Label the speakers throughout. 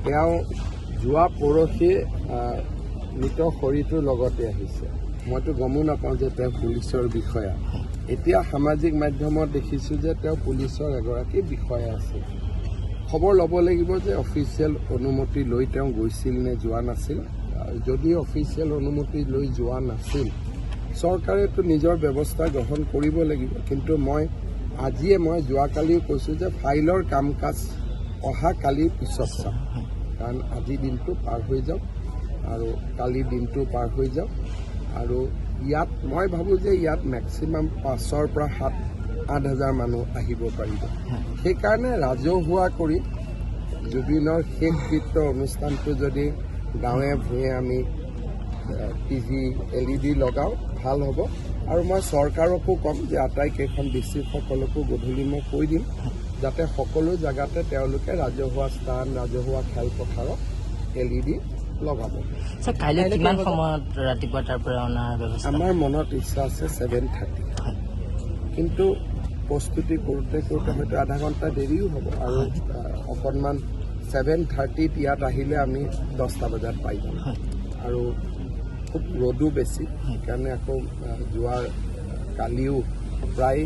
Speaker 1: তেওঁ যোৱা পৰহি মৃত শৰীৰটোৰ লগতে আহিছে। মইতো গমো নাপাওঁ যে তেওঁ পুলিচৰ বিষয়া। এতিয়া সামাজিক মাধ্যমত দেখিছোঁ যে তেওঁ পুলিচৰ এগৰাকী বিষয়া আছিল। খবৰ ল'ব লাগিব যে অফিচিয়েল অনুমতি লৈ তেওঁ গৈছিল নে যোৱা নাছিল। যদি অফিচিয়েল অনুমতি লৈ যোৱা নাছিল, চৰকাৰেতো নিজৰ ব্যৱস্থা গ্ৰহণ কৰিব লাগিব। কিন্তু মই যোৱাকালিও কৈছোঁ যে ফাইলৰ কাম কাজ অহা কালিৰ পিছত চাম, কাৰণ আজি দিনটো পাৰ হৈ যাওক আৰু কালি দিনটো পাৰ হৈ যাওক। আৰু ইয়াত মই ভাবোঁ যে ইয়াত মেক্সিমাম 5,000 পৰা 7-8 হাজাৰ মানুহ আহিব পাৰিব। সেইকাৰণে ৰাজহুৱা কৰি জুবিনৰ শেষকৃত্য অনুষ্ঠানটো যদি গাঁৱে ভূঞে আমি টিভি LED লগাওঁ ভাল হ'ব। আৰু মই চৰকাৰকো ক'ম যে আটাইকেইখন ডিষ্ট্ৰিক্টসকলকো গধূলি মই কৈ দিম যাতে সকলো জেগাতে তেওঁলোকে ৰাজহুৱা স্থান, ৰাজহুৱা খেলপথাৰত LED লগাব।
Speaker 2: কাইলৈ কিমান সময়ত ৰাতিপুৱা তাৰ পৰা অনাৰ ব্যৱস্থা? আমাৰ
Speaker 1: মনত ইচ্ছা আছে 7:30, কিন্তু প্ৰস্তুতি কৰোঁতে হয়তো আধা ঘণ্টা দেৰিও হ'ব। আৰু অকণমান 7:30ত ইয়াত আহিলে আমি 10টা বজাত পাই যাম। আৰু খুব ৰ'দো বেছি, সেইকাৰণে আকৌ যোৱাৰ কালিও প্ৰায়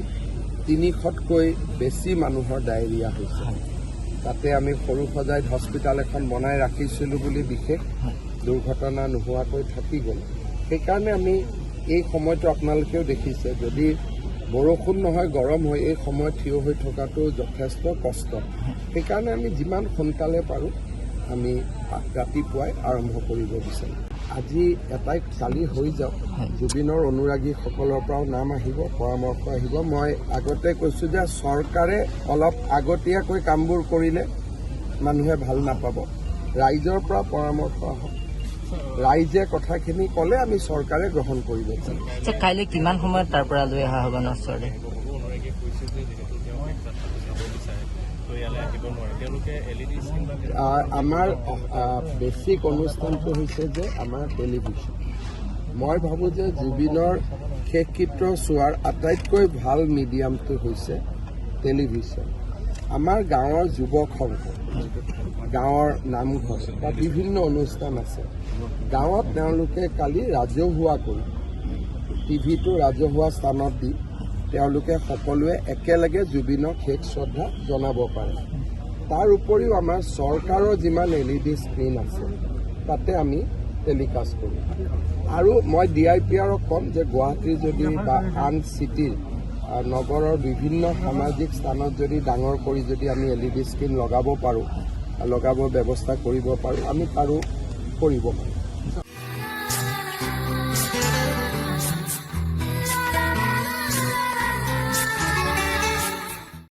Speaker 1: 300তকৈ বেছি মানুহৰ ডায়েৰিয়া হৈছে। তাতে আমি সৰু সজাইত হস্পিটেল এখন বনাই ৰাখিছিলোঁ বুলি বিশেষ দুৰ্ঘটনা নোহোৱাকৈ থাকি গ'ল। সেইকাৰণে আমি এই সময়টো আপোনালোকেও দেখিছে, যদি বৰষুণ নহয় গৰম হৈ এই সময়ত থিয় হৈ থকাটো যথেষ্ট কষ্ট। সেইকাৰণে আমি যিমান সোনকালে পাৰোঁ আমি ৰাতিপুৱাই আৰম্ভ কৰিব বিচাৰোঁ। আজি এটাই কালি হৈ যাওক, জুবিনৰ অনুৰাগীসকলৰ পৰাও নাম আহিব, পৰামৰ্শ আহিব। মই আগতে কৈছোঁ যে চৰকাৰে অলপ আগতীয়াকৈ কামবোৰ কৰিলে মানুহে ভাল নাপাব। ৰাইজৰ পৰা পৰামৰ্শ আহক, ৰাইজে কথাখিনি ক'লে আমি চৰকাৰে গ্ৰহণ কৰিব পাৰিম।
Speaker 2: কাইলৈ কিমান সময়ত তাৰ পৰা লৈ অহা হ'ব নশ্বৰদেৱ?
Speaker 1: আমাৰ বেছিক অনুষ্ঠানটো হৈছে যে আমাৰ টেলিভিশ্যন। মই ভাবোঁ যে জুবিনৰ শেষকৃত্য চোৱাৰ আটাইতকৈ ভাল মিডিয়ামটো হৈছে টেলিভিশ্যন। আমাৰ গাঁৱৰ যুৱক সংঘ, গাঁৱৰ নামঘৰ বা বিভিন্ন অনুষ্ঠান আছে। গাঁৱত তেওঁলোকে কালি ৰাজহুৱা কৰি টিভিটো ৰাজহুৱা স্থানত দি তেওঁলোকে সকলোৱে একেলগে জুবিনক শেষ শ্ৰদ্ধা জনাব পাৰে। তাৰ উপৰিও আমাৰ চৰকাৰৰ যিমান LED স্ক্ৰীণ আছে তাতে আমি টেলিকাষ্ট কৰোঁ। আৰু মই DIPRক ক'ম যে গুৱাহাটীৰ যদি বা আন চিটিৰ নগৰৰ বিভিন্ন সামাজিক স্থানত যদি ডাঙৰ কৰি যদি আমি LED স্ক্ৰীণ লগাব পাৰোঁ, লগাবৰ ব্যৱস্থা কৰিব পাৰোঁ, আমি পাৰোঁ কৰিব পাৰোঁ।